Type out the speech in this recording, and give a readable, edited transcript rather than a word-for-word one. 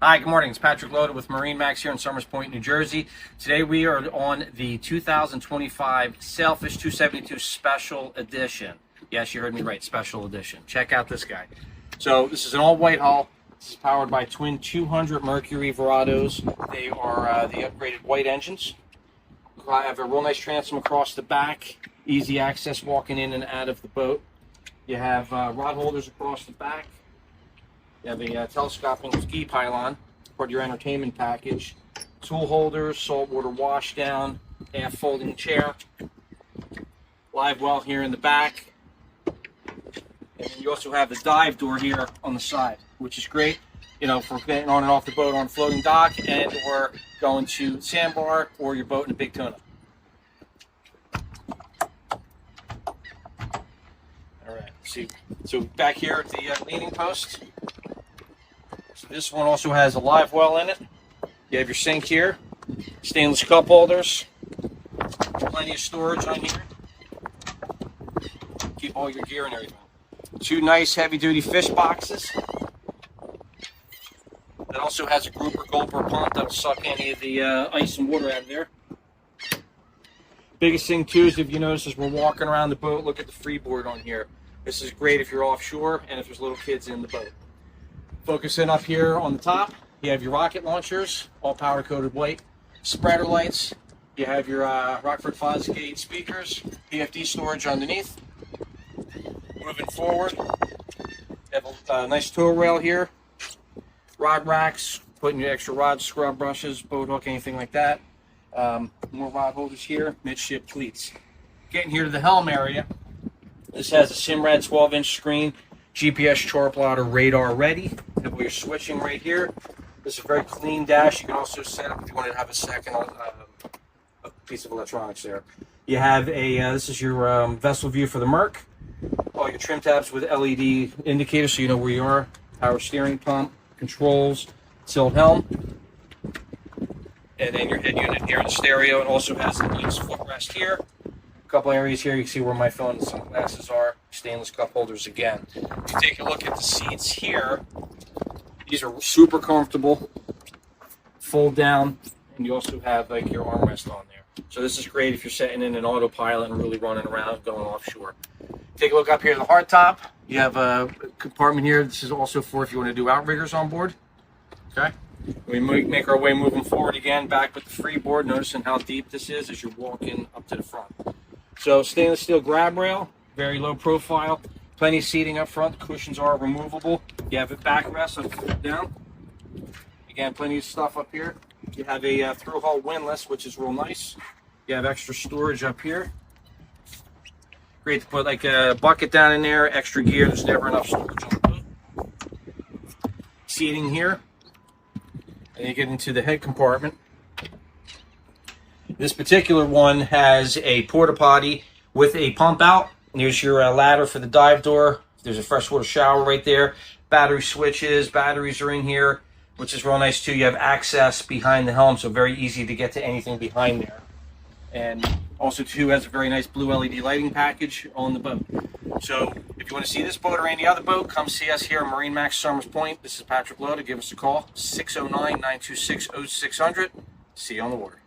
Hi, good morning. It's Patrick Loaded with MarineMax here in Somers Point, New Jersey. Today we are on the 2025 Sailfish 272 Special Edition. Yes, you heard me right, Special Edition. Check out this guy. So this is an all-white hull. This is powered by twin 200 Mercury Verados. They are the upgraded white engines. I have a real nice transom across the back. Easy access walking in and out of the boat. You have rod holders across the back. You have a telescoping ski pylon for your entertainment package. Tool holders, saltwater wash down, aft folding chair. Live well here in the back. And then you also have the dive door here on the side, which is great, you know, for getting on and off the boat on floating dock and or going to sandbar or your boat in a big tuna. All right, see, so back here at the leaning post. So this one also has a live well in it. You have your sink here, stainless cup holders, plenty of storage on here. Keep all your gear and everything. Two nice heavy-duty fish boxes. That also has a grouper gulper pump that'll suck any of the ice and water out of there. Biggest thing too is, if you notice, as we're walking around the boat, look at the freeboard on here. This is great if you're offshore and if there's little kids in the boat. Focusing up here on the top, you have your rocket launchers, all powder coated white. Spreader lights. You have your Rockford Fosgate speakers, PFD storage underneath. Moving forward, you have a nice tow rail here. Rod racks, putting your extra rods, scrub brushes, boat hook, anything like that. More rod holders here, midship cleats. Getting here to the helm area, this has a Simrad 12-inch screen, GPS chart plotter, radar ready. You have your switching right here. This is a very clean dash. You can also set up if you wanted to have a second a piece of electronics there. You have a, this is your vessel view for the Merc. All your trim tabs with LED indicators so you know where you are. Power steering pump, controls, tilt helm. And then your head unit here in the stereo. It also has a nice footrest here. A couple areas here you can see where my phone and sunglasses are. Stainless cup holders again. If you take a look at the seats here, these are super comfortable. Fold down, and you also have like your armrest on there. So this is great if you're setting in an autopilot and really running around going offshore. Take a look up here at the hardtop. You have a compartment here. This is also for if you want to do outriggers on board. Okay. We make our way moving forward again, back with the freeboard, noticing how deep this is as you're walking up to the front. So stainless steel grab rail, very low profile, plenty of seating up front. The cushions are removable. You have a backrest on flip down. Again, plenty of stuff up here. You have a through hull windlass, which is real nice. You have extra storage up here. Great to put like a bucket down in there, extra gear. There's never enough storage on the boat. Seating here. And you get into the head compartment. This particular one has a porta potty with a pump out. And there's your ladder for the dive door. There's a freshwater shower right there. Battery switches, batteries are in here, which is real nice too. You have access behind the helm, so very easy to get to anything behind there. And also too has a very nice blue LED lighting package on the boat. So if you want to see this boat or any other boat, come see us here at MarineMax Somers Point. This is Patrick Loda. Give us a call, 609-926-0600. See you on the water.